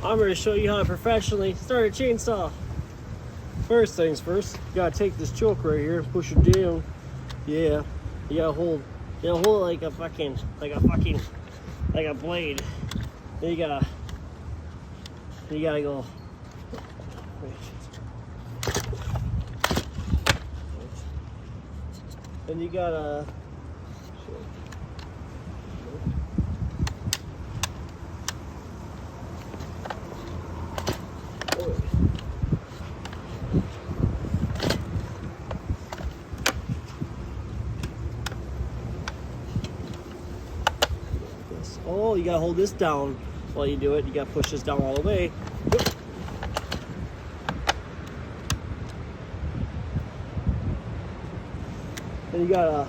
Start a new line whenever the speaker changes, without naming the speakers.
I'm going to show you how to professionally start a chainsaw. First things first, you gotta take this choke right here, push it down. Yeah, you gotta hold it like a blade. Then you gotta go. Then you gotta. Oh, you gotta hold this down while you do it. You gotta push this down all the way. Then you gotta